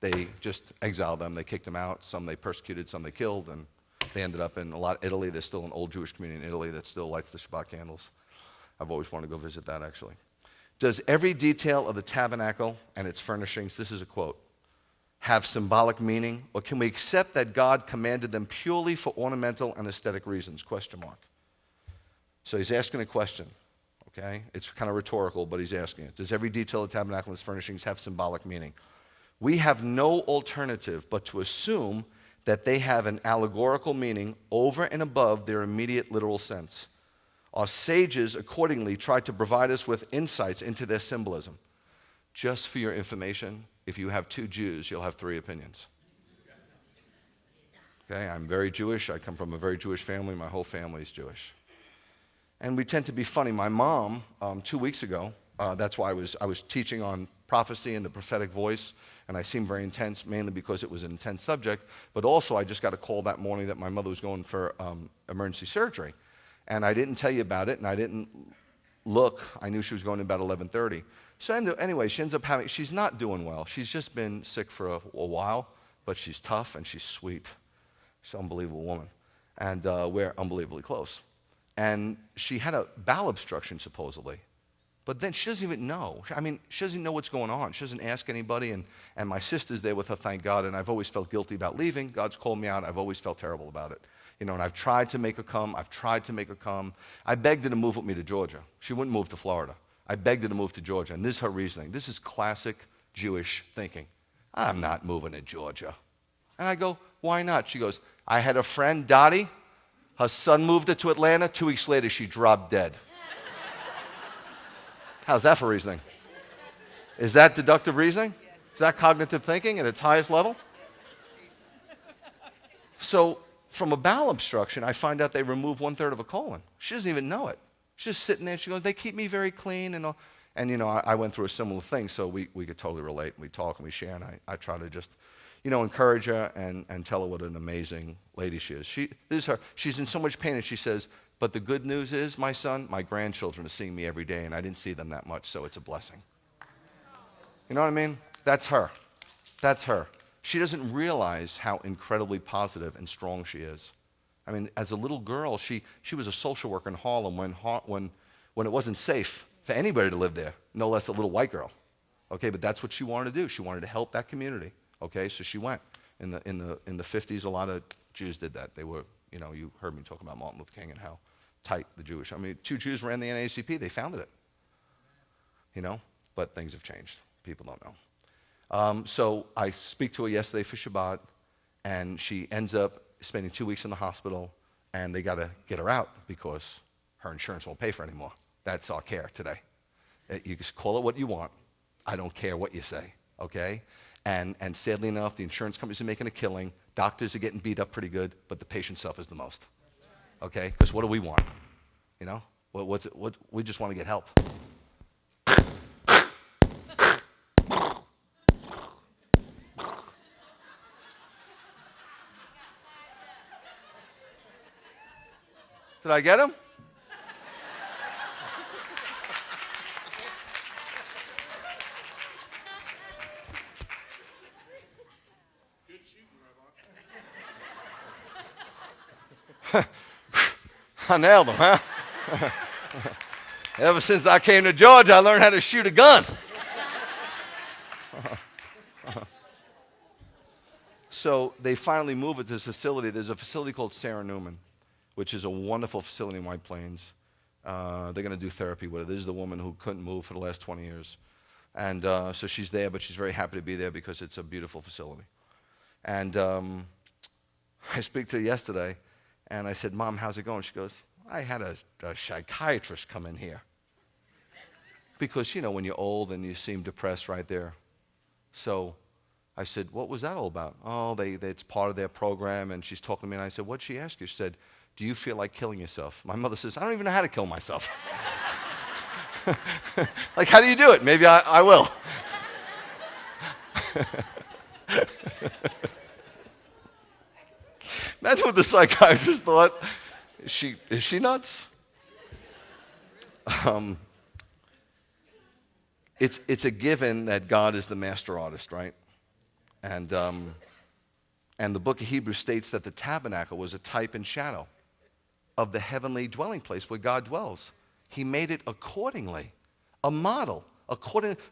they just exiled them. They kicked them out. Some they persecuted, some they killed, and they ended up in Italy. There's still an old Jewish community in Italy that still lights the Shabbat candles. I've always wanted to go visit that, actually. Does every detail of the tabernacle and its furnishings, this is a quote, have symbolic meaning, or can we accept that God commanded them purely for ornamental and aesthetic reasons? Question mark. So he's asking a question, okay? It's kind of rhetorical, but he's asking it. Does every detail of the tabernacle and its furnishings have symbolic meaning? We have no alternative but to assume that they have an allegorical meaning over and above their immediate literal sense. Our sages accordingly tried to provide us with insights into their symbolism. Just for your information, if you have two Jews, you'll have three opinions. Okay, I'm very Jewish. I come from a very Jewish family. My whole family is Jewish. And we tend to be funny. My mom, 2 weeks ago, that's why I was teaching on prophecy and the prophetic voice, and I seemed very intense, mainly because it was an intense subject, but also I just got a call that morning that my mother was going for emergency surgery. And I didn't tell you about it, and I didn't look. I knew she was going in about 11:30. So anyway, she ends up she's not doing well. She's just been sick for a while, but she's tough and she's sweet. She's an unbelievable woman. And we're unbelievably close. And she had a bowel obstruction, supposedly. But then she doesn't even know. I mean, she doesn't know what's going on. She doesn't ask anybody. And my sister's there with her, thank God. And I've always felt guilty about leaving. God's called me out. I've always felt terrible about it. You know, and I've tried to make her come. I begged her to move with me to Georgia. She wouldn't move to Florida. I begged her to move to Georgia. And this is her reasoning. This is classic Jewish thinking. I'm not moving to Georgia. And I go, why not? She goes, I had a friend, Dottie. Her son moved her to Atlanta. 2 weeks later, she dropped dead. How's that for reasoning? Is that deductive reasoning? Is that cognitive thinking at its highest level? So from a bowel obstruction, I find out they remove 1/3 of a colon. She doesn't even know it. She's just sitting there. She goes, they keep me very clean and all. And, you know, I went through a similar thing, so we could totally relate. We talk and we share, and I try to just, you know, encourage her and tell her what an amazing lady she is. This is her. She's in so much pain, and she says, but the good news is, my son, my grandchildren are seeing me every day, and I didn't see them that much, so it's a blessing. You know what I mean? That's her. That's her. She doesn't realize how incredibly positive and strong she is. I mean, as a little girl, she was a social worker in Harlem when it wasn't safe for anybody to live there, no less a little white girl. Okay, but that's what she wanted to do. She wanted to help that community. Okay, so she went. In the 50s, a lot of Jews did that. They were, you know, you heard me talk about Martin Luther King and how tight the Jewish. I mean, 2 Jews ran the NAACP. They founded it. You know, but things have changed. People don't know. So I speak to her yesterday for Shabbat, and she ends up spending 2 weeks in the hospital, and they got to get her out because her insurance won't pay for it anymore. That's our care today. You just call it what you want. I don't care what you say, okay? And sadly enough, the insurance companies are making a killing. Doctors are getting beat up pretty good, but the patient suffers the most, okay? Because what do we want? You know? What we just want to get help. Did I get him? Good shooting, Rabbi. I nailed him, huh? Ever since I came to Georgia, I learned how to shoot a gun. So they finally move it to this facility. There's a facility called Sarah Newman, which is a wonderful facility in White Plains. They're going to do therapy with her. This is the woman who couldn't move for the last 20 years. And so she's there, but she's very happy to be there because it's a beautiful facility. And I speak to her yesterday, and I said, Mom, how's it going? She goes, I had a psychiatrist come in here. Because, you know, when you're old and you seem depressed right there. So I said, what was that all about? Oh, it's part of their program. And she's talking to me, and I said, what'd she ask you? She said, do you feel like killing yourself? My mother says, I don't even know how to kill myself. Like, how do you do it? Maybe I will. Imagine what the psychiatrist thought. Is she nuts? It's a given that God is the master artist, right? And the book of Hebrews states that the tabernacle was a type and shadow of the heavenly dwelling place where God dwells. He made it accordingly, a model.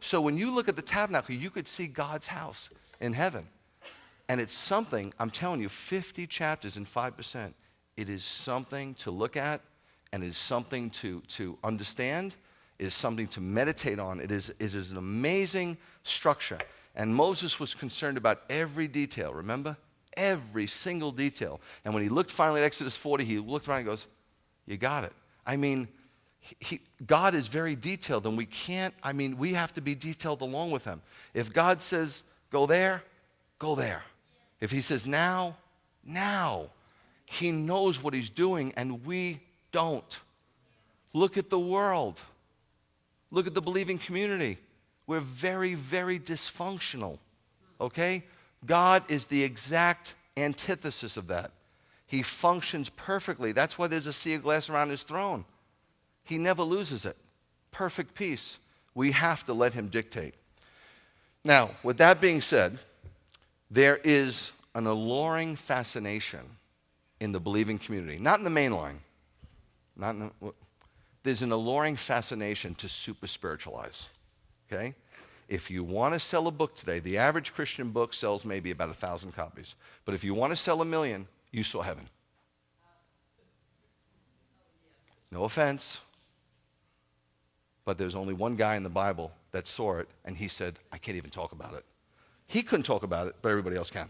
So when you look at the tabernacle, you could see God's house in heaven. And it's something, I'm telling you, 50 chapters and 5%. It is something to look at, and it is something to understand. It is something to meditate on. It is an amazing structure. And Moses was concerned about every detail, remember? Every single detail. And when he looked finally at Exodus 40, he looked around and goes, you got it. I mean, God is very detailed, and we have to be detailed along with him. If God says, go there, go there. If he says now, now. He knows what he's doing, and we don't. Look at the world. Look at the believing community. We're very, very dysfunctional, okay? God is the exact antithesis of that. He functions perfectly. That's why there's a sea of glass around his throne. He never loses it. Perfect peace. We have to let him dictate. Now, with that being said, there is an alluring fascination in the believing community, not in the main line. There's an alluring fascination to super spiritualize, okay? If you want to sell a book today, the average Christian book sells maybe about 1,000 copies. But if you want to sell 1 million, you saw heaven. No offense, but there's only one guy in the Bible that saw it, and he said, I can't even talk about it. He couldn't talk about it, but everybody else can.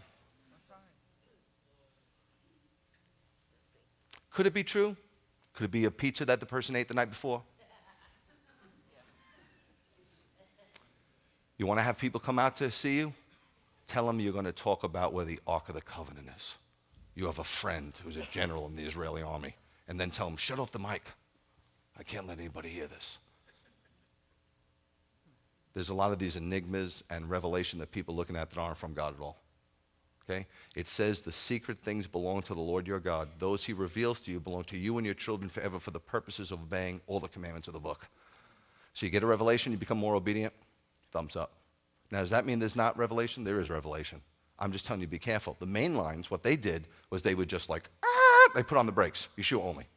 Could it be true? Could it be a pizza that the person ate the night before? You want to have people come out to see you? Tell them you're going to talk about where the Ark of the Covenant is. You have a friend who's a general in the Israeli army. And then tell them, shut off the mic. I can't let anybody hear this. There's a lot of these enigmas and revelation that people are looking at that aren't from God at all. Okay? It says the secret things belong to the Lord your God. Those he reveals to you belong to you and your children forever for the purposes of obeying all the commandments of the book. So you get a revelation, you become more obedient, thumbs up. Now, does that mean there's not revelation? There is revelation. I'm just telling you, be careful. The main lines, what they did was they would just they put on the brakes, Yeshua only.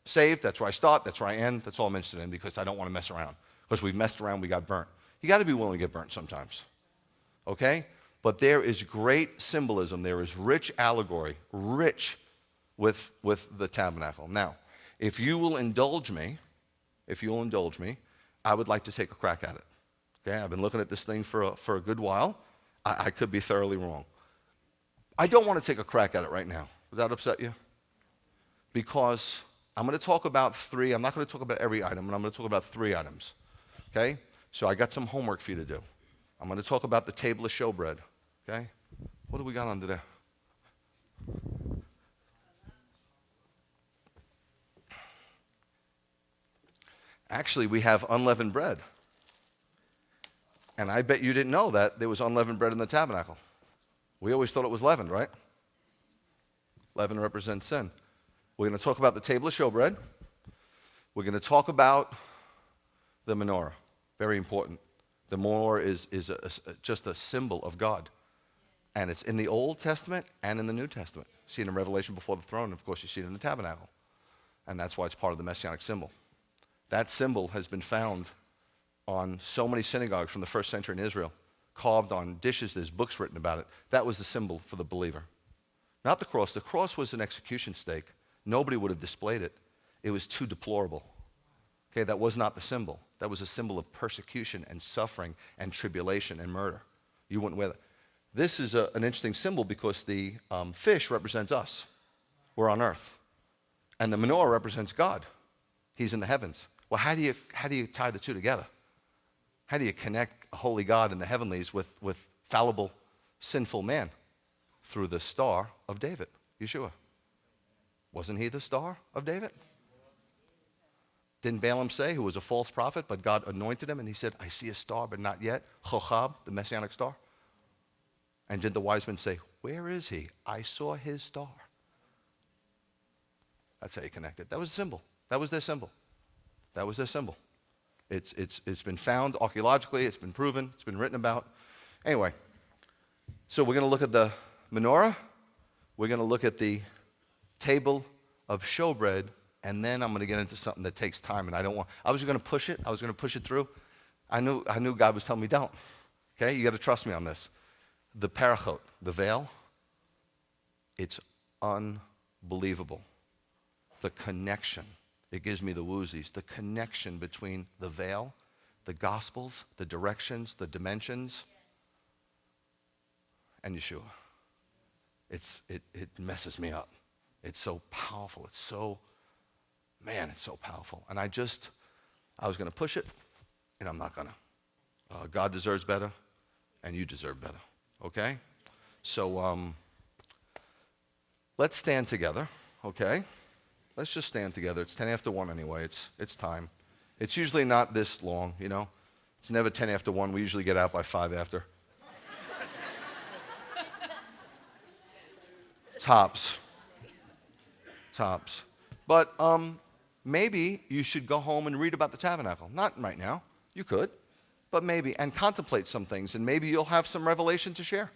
Saved, that's where I start, that's where I end, that's all I'm interested in because I don't want to mess around. Because we've messed around, we got burnt. You got to be willing to get burnt sometimes. Okay? But there is great symbolism. There is rich allegory, rich with the tabernacle. Now, if you will indulge me, I would like to take a crack at it. Okay, I've been looking at this thing for a good while. I could be thoroughly wrong. I don't want to take a crack at it right now. Does that upset you? Because I'm going to talk about three. I'm not going to talk about every item, and I'm going to talk about three items. Okay? So I got some homework for you to do. I'm going to talk about the table of showbread. Okay? What do we got under there? Actually, we have unleavened bread. And I bet you didn't know that there was unleavened bread in the tabernacle. We always thought it was leavened, right? Leaven represents sin. We're going to talk about the table of showbread. We're going to talk about the menorah. Very important. The menorah is just a symbol of God. And it's in the Old Testament and in the New Testament. You see it in Revelation before the throne, and of course you see it in the tabernacle. And that's why it's part of the Messianic symbol. That symbol has been found on so many synagogues from the first century in Israel, carved on dishes. There's books written about it. That was the symbol for the believer. Not the cross. The cross was an execution stake. Nobody would have displayed it. It was too deplorable. Okay, that was not the symbol. That was a symbol of persecution and suffering and tribulation and murder. You wouldn't wear that. This is an interesting symbol because the fish represents us. We're on earth. And the menorah represents God. He's in the heavens. Well, how do you tie the two together? How do you connect a holy God in the heavenlies with fallible, sinful man? Through the star of David, Yeshua. Wasn't he the star of David? Didn't Balaam say, who was a false prophet, but God anointed him, and he said, I see a star, but not yet. Chochab, the messianic star. And did the wise men say, where is he? I saw his star. That's how you connect it. That was a symbol. That was their symbol. That was their symbol. It's been found archaeologically. It's been proven. It's been written about. Anyway, so we're going to look at the menorah. We're going to look at the table of showbread, and then I'm going to get into something that takes time, and I was going to push it. I was going to push it through. I knew God was telling me don't. Okay, you got to trust me on this. The parachot, the veil, it's unbelievable. The connection, it gives me the woozies. The connection between the veil, the Gospels, the directions, the dimensions, and Yeshua. It messes me up. It's so powerful. It's so powerful. And I was going to push it, and I'm not going to. God deserves better, and you deserve better. Okay? So let's stand together, okay? Let's just stand together. It's 10 after 1 anyway. It's time. It's usually not this long, you know. It's never 10 after 1. We usually get out by 5 after. Tops. But maybe you should go home and read about the tabernacle. Not right now. You could. But maybe. And contemplate some things. And maybe you'll have some revelation to share.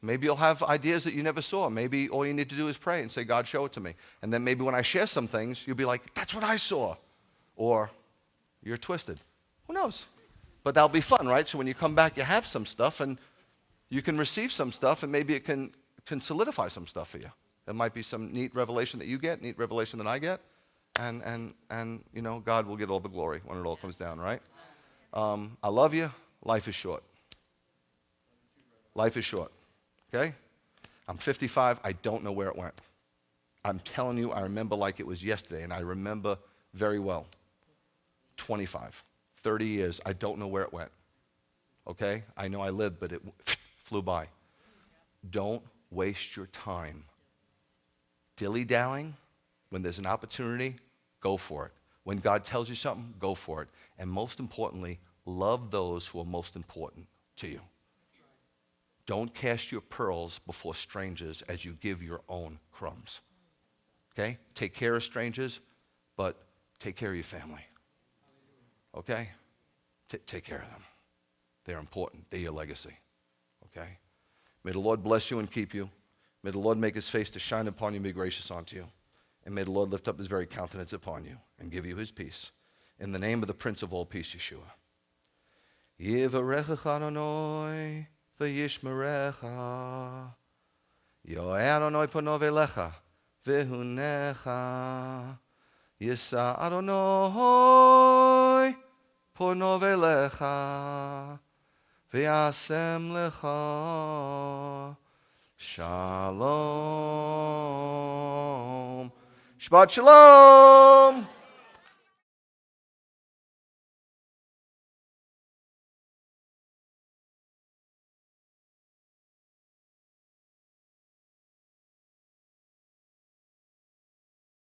Maybe you'll have ideas that you never saw. Maybe all you need to do is pray and say, God, show it to me. And then maybe when I share some things, you'll be like, that's what I saw. Or you're twisted. Who knows? But that'll be fun, right? So when you come back, you have some stuff, and you can receive some stuff, and maybe it can solidify some stuff for you. There might be some neat revelation that you get, neat revelation that I get, and you know, God will get all the glory when it all comes down, right? I love you. Life is short. Life is short. Okay? I'm 55. I don't know where it went. I'm telling you, I remember like it was yesterday, and I remember very well. 25, 30 years, I don't know where it went. Okay? I know I lived, but it flew by. Don't waste your time dilly-dallying. When there's an opportunity, go for it. When God tells you something, go for it. And most importantly, love those who are most important to you. Don't cast your pearls before strangers as you give your own crumbs. Okay? Take care of strangers, but take care of your family. Okay? Take care of them. They're important. They're your legacy. Okay? May the Lord bless you and keep you. May the Lord make his face to shine upon you and be gracious unto you. And may the Lord lift up his very countenance upon you and give you his peace. In the name of the Prince of all peace, Yeshua. Yivarecha Adonai v'yishmerecha. Yo'eh Adonai pano v'elecha v'hunecha. Yisa Adonai Porno velecha. V'yasem lecha. Shalom. Shabbat shalom.